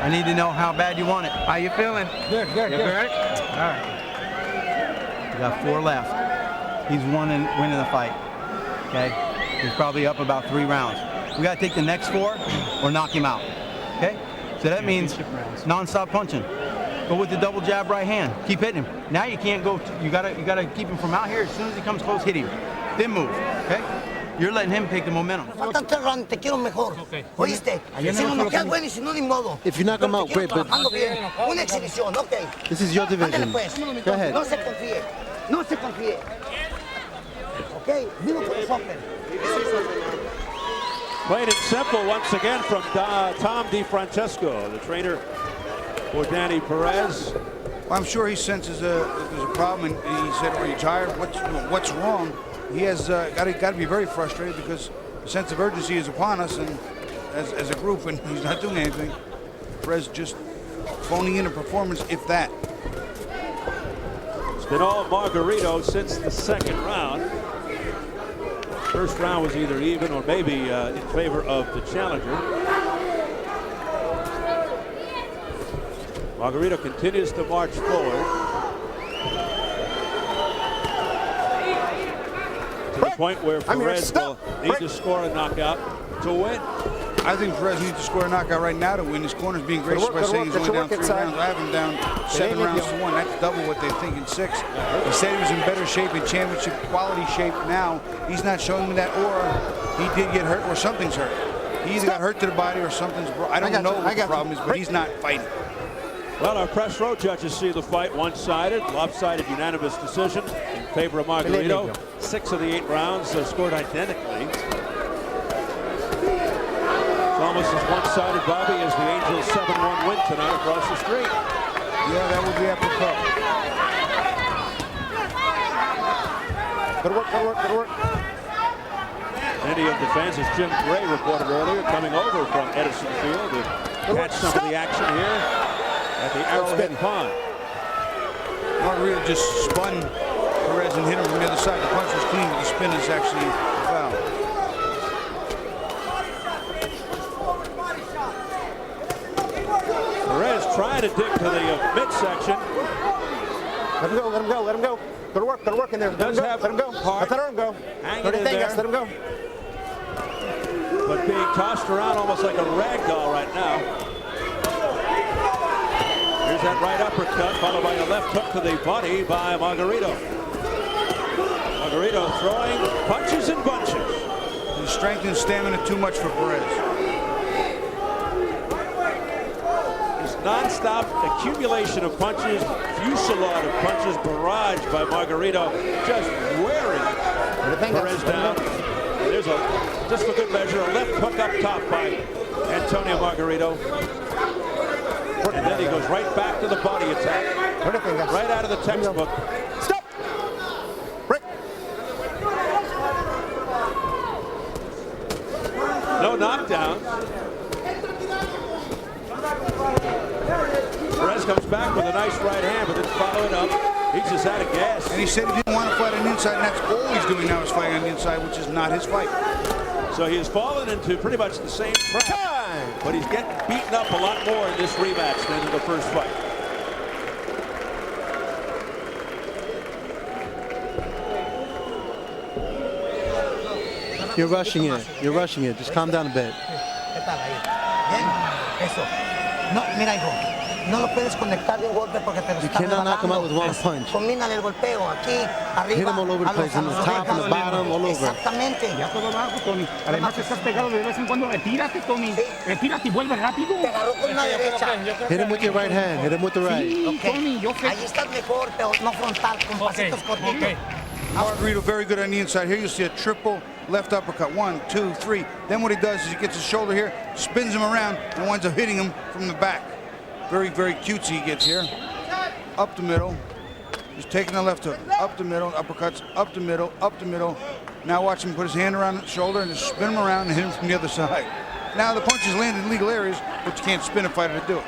I need to know how bad you want it. How you feeling? Good. All right. You got 4 left. He's winning the fight. Okay? He's probably up about 3 rounds. We got to take the next 4 or knock him out. Okay? So that means non-stop punching. Go with the double jab right hand. Keep hitting him. Now you can't go. You gotta keep him from out here. As soon as he comes close, hit him. Then move. Okay? You're letting him take the momentum. If you knock him out, great, but this is your division. Go ahead. No se confíe. Okay? Vivo por los hombres. Plain and simple once again from Tom DeFrancesco, the trainer for Danny Perez. Well, I'm sure he senses there's a problem, and he said, "Are you tired? What's wrong?" He has got to be very frustrated because the sense of urgency is upon us, and as a group, and he's not doing anything. Perez just phoning in a performance, if that. It's been all Margarito since the second round. First round was either even or maybe in favor of the challenger. Margarito continues to march forward. To the point where Perez will need to score a knockout to win. I think Perez needs to score a knockout right now to win. His corner's being gracious by saying he's only down 3 rounds. I have him down 7 rounds to 1. That's double what they think in 6. He said he was in better shape, in championship quality shape now. He's not showing me that, or he did get hurt, or something's hurt. He either got hurt to the body or something's broken. I don't know what the problem is, but he's not fighting. Well, our press row judges see the fight one-sided, lopsided unanimous decision in favor of Margarito. 6 of the 8 rounds scored identically. It's almost as one-sided, Bobby, as the Angels' 7-1 win tonight across the street. Yeah, that would be apropos. Good work, good work, good work. Many of the fans, as Jim Gray reported earlier, coming over from Edison Field to catch some of the action here at the Arrowhead Pond. Margarito just spun Perez and hit him from the other side. The punch was clean, but the spin is actually foul. Perez trying to dig to the midsection. Let him go, let him go, let him go. Good work in there. Let him go. Let him go. Hanging in there. Let him go. But being tossed around almost like a rag doll right now. Here's that right uppercut, followed by a left hook to the body by Margarito. Margarito throwing punches and bunches. His strength and stamina too much for Perez. This non-stop accumulation of punches, fusillade of punches, barrage by Margarito, just wearing Perez down. There's just for good measure, a left hook up top by Antonio Margarito. And then he goes right back to the body attack. Right out of the textbook. Stop! Break! No knockdown. Perez comes back with a nice right hand, but then follow it up. He's just out of gas. And he said he didn't want to fight on the inside, and that's all he's doing now is fighting on the inside, which is not his fight. So he has fallen into pretty much the same trap, but he's getting beaten up a lot more in this rematch than in the first fight. You're rushing it. You're rushing it. Just calm down a bit. No, mira, hijo. No lo puedes conectar de un golpe porque te lo You cannot knock him out with one punch. Combínale el golpeo aquí, arriba. Hit him all over the place, in the top, in the bottom, all over. Exactamente. Ya todo abajo, Tony. Además estás pegado de vez en cuando. Retírate, Tony. Retírate y vuelve rápido. Te agarró con una derecha. Hit him with your right hand. Hit him with the right. Sí, Tony, yo sé. Ahí estás mejor, pero no frontal, con pasitos cortitos. Margarito very good on the inside. Here you see a triple left uppercut. 1, 2, 3. Then what he does is he gets his shoulder here, spins him around, and winds up hitting him from the back. Very, very cutesy he gets here. Up the middle. He's taking the left hook. Up the middle. Uppercuts. Up the middle. Up the middle. Now watch him put his hand around the shoulder and just spin him around and hit him from the other side. Now the punches land in legal areas, but you can't spin a fighter to do it.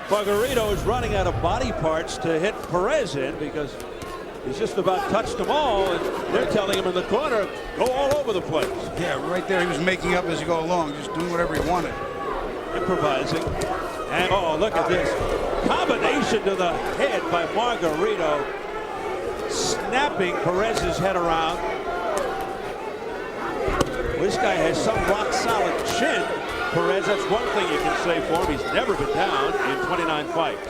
Margarito is running out of body parts to hit Perez in because he's just about touched them all, and they're telling him in the corner, go all over the place. Yeah, right there he was making up as he go along, just doing whatever he wanted. Improvising. And oh, look at this. Combination to the head by Margarito, snapping Perez's head around. This guy has some rock solid chin. Perez, that's one thing you can say for him. He's never been down in 29 fights.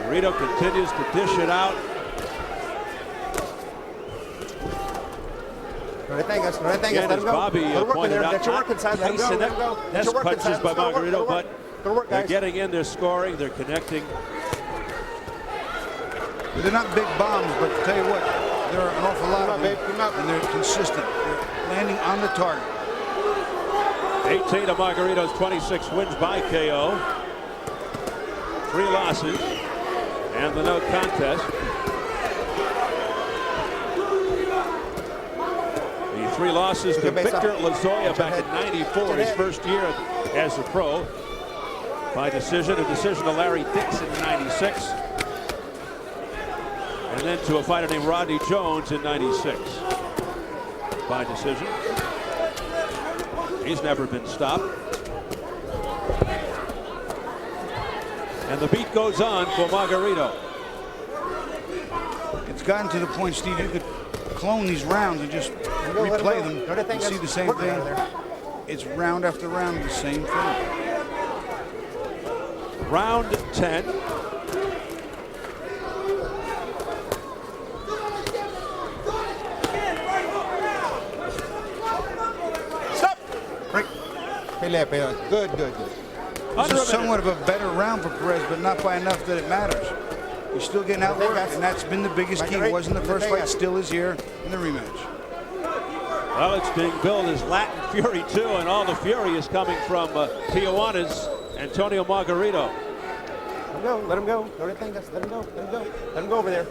Margarito continues to dish it out. Again, as Bobby pointed out, that's punches by Margarito, but they're getting in, they're scoring, they're connecting. They're not big bombs, but to tell you what, there are an awful lot of them, and they're consistent. They're landing on the target. 18 of Margarito's 26 wins by KO. 3 losses, and the no contest. 3 losses to Victor Lozoya back in '94, his first year as a pro. By decision, a decision to Larry Dixon in '96. And then to a fighter named Rodney Jones in '96. By decision. He's never been stopped. And the beat goes on for Margarito. It's gotten to the point, Steve, you could clone these rounds and just replay them and see the same thing. It's round after round, the same thing. Round 10. Stop! Break. Good, good, good. This is somewhat of a better round for Perez, but not by enough that it matters. He's still getting outworked, and that's been the biggest key. It wasn't the first fight, still is here in the rematch. Well, it's being billed as Latin Fury 2, and all the fury is coming from Tijuana's Antonio Margarito. Let him go, let him go. Don't think us. Let him go, let him go. Let him go over there.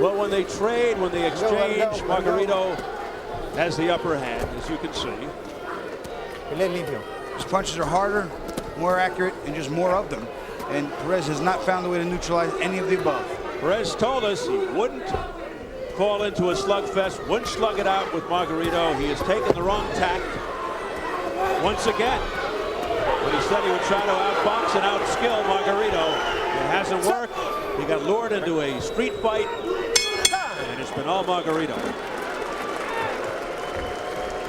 Well, when they trade, when they exchange, Margarito has the upper hand, as you can see. His punches are harder, more accurate, and just more of them. And Perez has not found a way to neutralize any of the above. Perez told us he wouldn't fall into a slugfest, wouldn't slug it out with Margarito. He has taken the wrong tack once again. When he said he would try to outbox and outskill Margarito, it hasn't worked. He got lured into a street fight, and it's been all Margarito.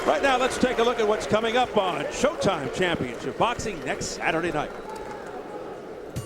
Right now, let's take a look at what's coming up on Showtime Championship Boxing next Saturday night.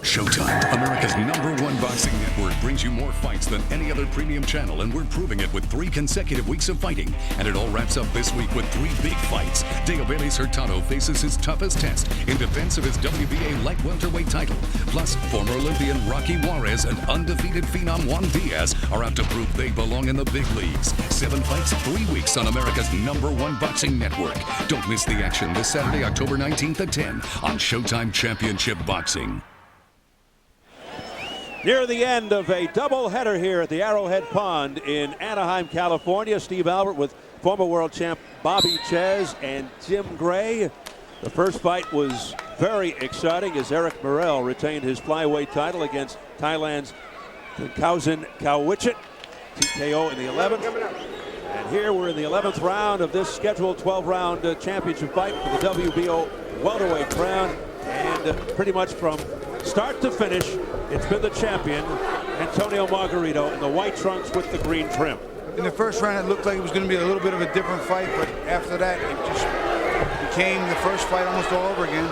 Showtime, America's #1 boxing network, brings you more fights than any other premium channel, and we're proving it with 3 consecutive weeks of fighting. And it all wraps up this week with 3 big fights. Dale Bailey's Hurtado faces his toughest test in defense of his WBA light welterweight title. Plus, former Olympian Rocky Juarez and undefeated phenom Juan Diaz are out to prove they belong in the big leagues. 7 fights, 3 weeks on America's #1 boxing network. Don't miss the action this Saturday, October 19th at 10 on Showtime Championship Boxing. Near the end of a doubleheader here at the Arrowhead Pond in Anaheim, California. Steve Albert with former world champ Bobby Chez and Jim Gray. The first fight was very exciting as Eric Morrell retained his flyweight title against Thailand's Kausin Kauwichet. TKO in the 11th. And here we're in the 11th round of this scheduled 12-round championship fight for the WBO welterweight crown. And pretty much from start to finish, it's been the champion, Antonio Margarito, in the white trunks with the green trim. In the first round, it looked like it was going to be a little bit of a different fight, but after that, it just became the first fight almost all over again,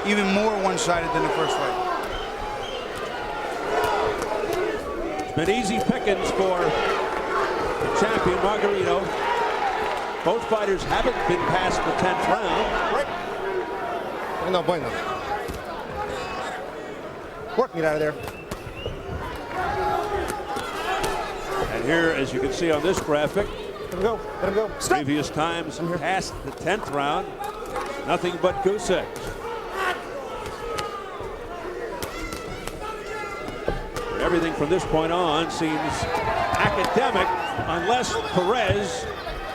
even more one-sided than the first fight. It's been easy pickings for the champion, Margarito. Both fighters haven't been past the 10th round. No bueno. Work, get out of there. And here, as you can see on this graphic, Let him go. Let him go. Stop. previous times past the 10th round, nothing but goose eggs. Everything from this point on seems academic unless Perez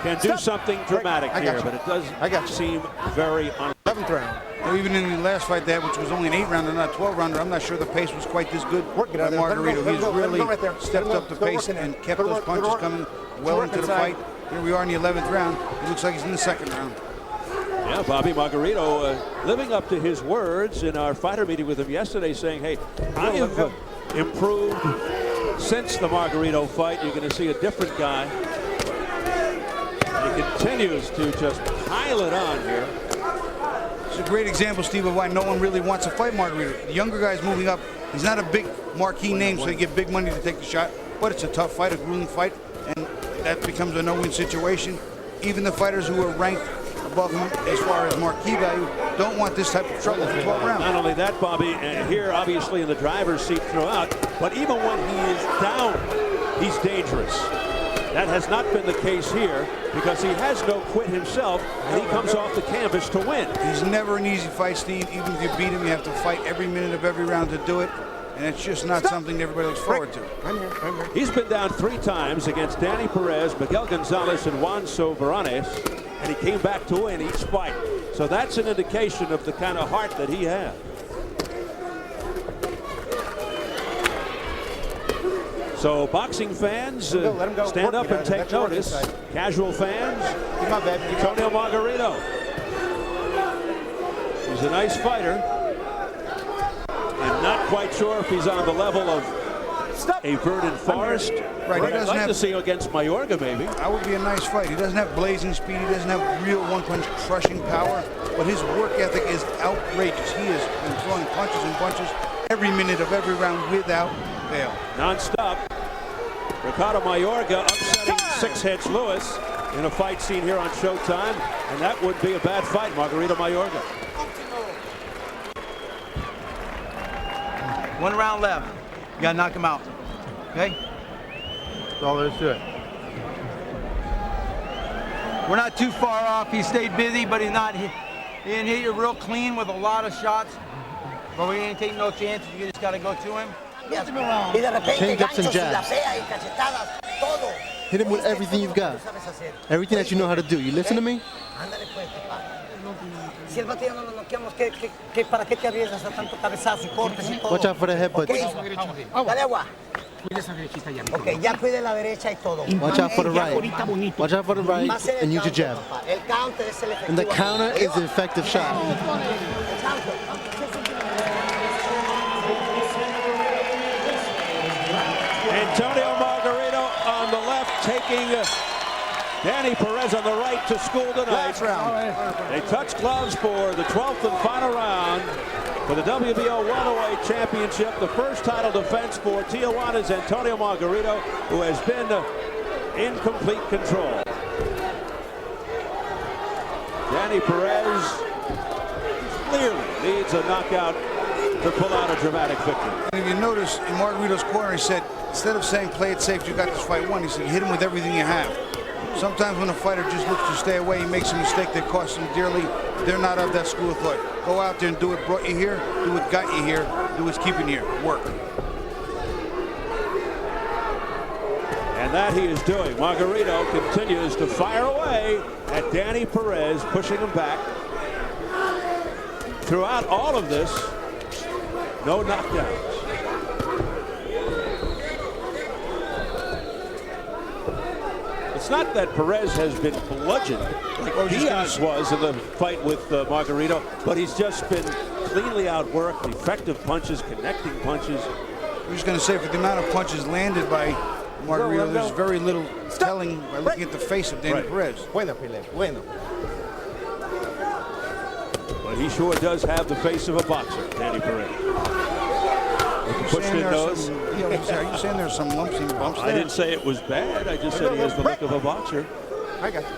can do something dramatic here, but it does seem very 11th round. Well, even in the last fight they had, which was only an 8-rounder, not a 12-rounder, I'm not sure the pace was quite this good by Margarito. He's really stepped up the pace and kept those punches coming well into the fight. Here we are in the 11th round. It looks like he's in the 2nd round. Yeah, Bobby Margarito living up to his words in our fighter meeting with him yesterday, saying, hey, I have improved since the Margarito fight. You're going to see a different guy. And he continues to just pile it on here. It's a great example, Steve, of why no one really wants to fight Margarito. The younger guy's moving up. He's not a big marquee name, so they get big money to take the shot. But it's a tough fight, a grueling fight, and that becomes a no-win situation. Even the fighters who are ranked above him as far as marquee value don't want this type of trouble for 12 rounds. Not only that, Bobby, and here obviously in the driver's seat throughout, but even when he is down, he's dangerous. That has not been the case here because he has no quit himself, and he comes off the canvas to win. He's never an easy fight, Steve. Even if you beat him, you have to fight every minute of every round to do it. And it's just not something everybody looks forward to. He's been down 3 times against Danny Perez, Miguel Gonzalez, and Juan Soberanes, and he came back to win each fight. So that's an indication of the kind of heart that he has. So boxing fans, stand up and take notice. Casual fans, Antonio Margarito. He's a nice fighter. I'm not quite sure if he's on the level of a Verdant Forrest. Right, I'd like to see him against Mayorga, maybe. That would be a nice fight. He doesn't have blazing speed. He doesn't have real one-punch crushing power. But his work ethic is outrageous. He has been throwing punches and punches every minute of every round without fail. Non-stop. Ricardo Mayorga upsetting Six-Heads Lewis in a fight scene here on Showtime. And that would be a bad fight, Margarito Mayorga. 1 round left. You gotta knock him out. Okay? That's all there is to it. We're not too far off. He stayed busy, but he didn't hit you real clean with a lot of shots. But we ain't taking no chances. You just gotta go to him. Change-ups and jabs. Hit him with everything you've got. Everything that you know how to do. You listen to me? Watch out for the headbutt. Watch out for the right. Watch out for the right and use your jab. And the counter is an effective shot. Antonio Margarito on the left, taking Danny Perez on the right to school tonight. They touch gloves for the 12th and final round for the WBO welterweight championship. The first title defense for Tijuana's Antonio Margarito, who has been in complete control. Danny Perez clearly needs a knockout to pull out a dramatic victory. And if you notice, in Margarito's corner, he said, instead of saying play it safe, you got this fight won, he said hit him with everything you have. Sometimes when a fighter just looks to stay away, he makes a mistake that costs him dearly. They're not of that school of thought. Go out there and do what brought you here, do what got you here, do what's keeping you here. Work. And that he is doing. Margarito continues to fire away at Danny Perez, pushing him back. Throughout all of this, no knockdowns. It's not that Perez has been bludgeoned like Diaz was in the fight with Margarito, but he's just been cleanly outworked, effective punches, connecting punches. I'm just going to say, for the amount of punches landed by Margarito, there's very little telling by looking at the face of Danny Perez. But he sure does have the face of a boxer, Danny Perez. With the pushed-in nose. Are you saying there's some lumps and bumps there? I didn't say it was bad. I just said he has the look of a boxer. I got you.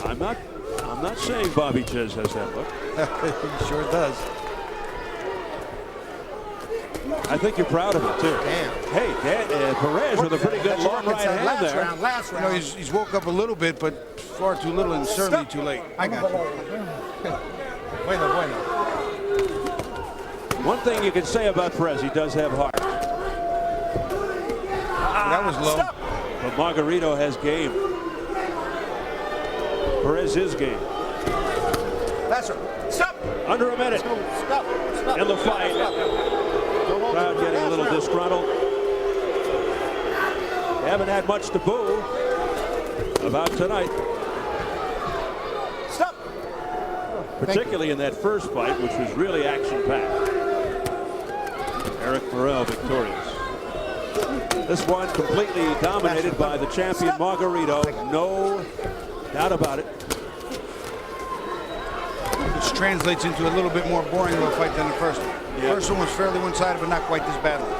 I'm not saying Bobby Jez has that look. He sure does. I think you're proud of it too. Damn. Hey, Perez with a pretty good long right hand there. Last round. You know, he's woke up a little bit, but far too little and certainly too late. I got you. Bueno. One thing you can say about Perez, he does have heart. That was low. Stop. But Margarito has game. Perez is game. That's right. Stop. Under a minute. Stop. In the fight. Crowd getting a little disgruntled. They haven't had much to boo about tonight. Stop. Particularly in that first fight, which was really action-packed. Eric Morel victorious. This one completely dominated by the champion Margarito. No doubt about it. Which translates into a little bit more boring of a fight than the first one. The first one was fairly one-sided, but not quite this badly.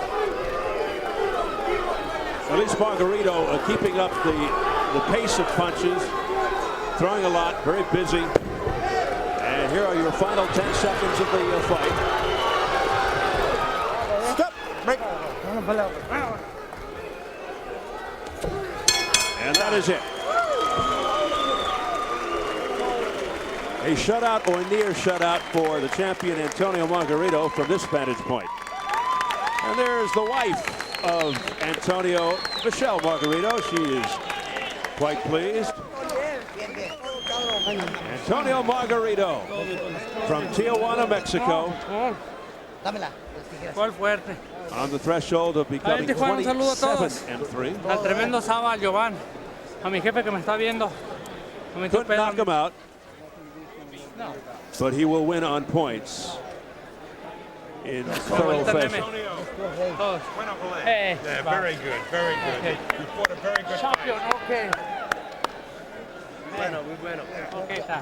At least Margarito keeping up the pace of punches, throwing a lot, very busy. And here are your final 10 seconds of the fight. Stop. Break. And that is it. A shutout or near shutout for the champion Antonio Margarito from this vantage point. And there's the wife of Antonio, Michelle Margarito. She is quite pleased. Antonio Margarito from Tijuana, Mexico, on the threshold of becoming 27-3. Al tremendo Saba, Giovanni, a mi jefe que me está viendo. Couldn't knock him out, but he will win on points in thorough fashion. Yeah, very good, very good. Okay. You fought a very good Champion, fight. okay. Okay, está.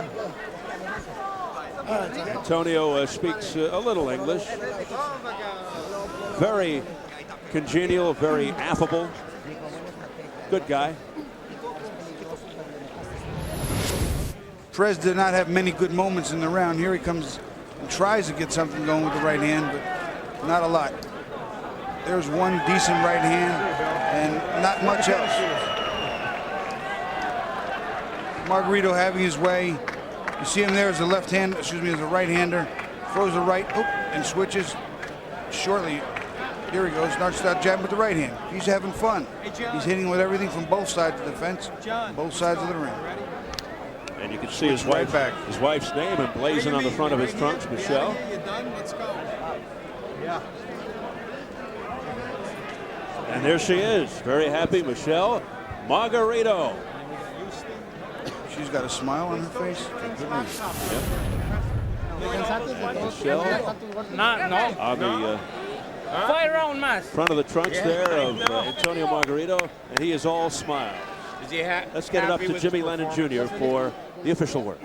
Antonio speaks a little English. Very congenial, very affable. Good guy. Perez did not have many good moments in the round. Here he comes and tries to get something going with the right hand, but not a lot. There's one decent right hand and not much else. Margarito having his way. You see him there as a left hand, excuse me, as a right-hander. Throws the right, and switches shortly. Here he goes, starts that jab with the right hand. He's having fun. He's hitting with everything from both sides of the fence, both sides of the ring. And you can see his wife's name emblazoned on the front of his trunks, Michelle. And there she is, very happy, Michelle Margarito. She's got a smile on her face. Michelle on the front of the trunks there of Antonio Margarito, and he is all smile. Let's get it up to Jimmy Lennon Jr. for the official word.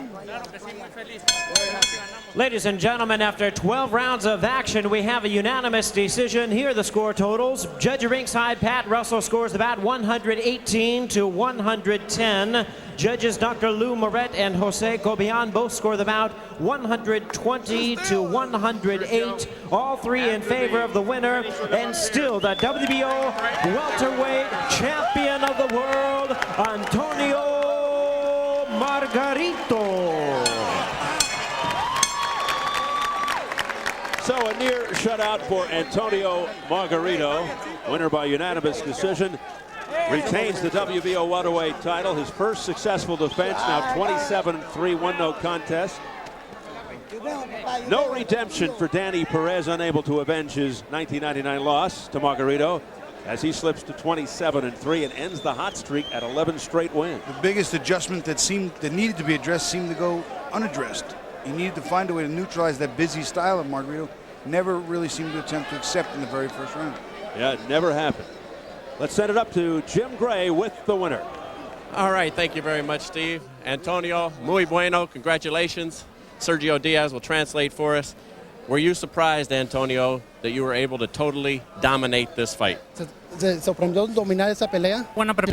Ladies and gentlemen, after 12 rounds of action, we have a unanimous decision. Here are the score totals. Judge ringside, Pat Russell scores the bout 118 to 110. Judges Dr. Lou Moret and Jose Cobian both score the bout 120 to 108. All three in favor of the winner, and still the WBO welterweight champion of the world, Antonio Margarito. So a near shutout for Antonio Margarito. Winner by unanimous decision. Retains the WBO welterweight title. His first successful defense, now 27-3, no contest. No redemption for Danny Perez, unable to avenge his 1999 loss to Margarito, as he slips to 27-3 and ends the hot streak at 11 straight wins. The biggest adjustment that needed to be addressed seemed to go unaddressed. He needed to find a way to neutralize that busy style of Margarito. Never really seemed to attempt to accept in the very first round. Yeah, it never happened. Let's send it up to Jim Gray with the winner. All right, thank you very much, Steve. Antonio, muy bueno, congratulations. Sergio Diaz will translate for us. Were you surprised, Antonio, that you were able to totally dominate this fight? ¿Se sorprendió dominar esa pelea? To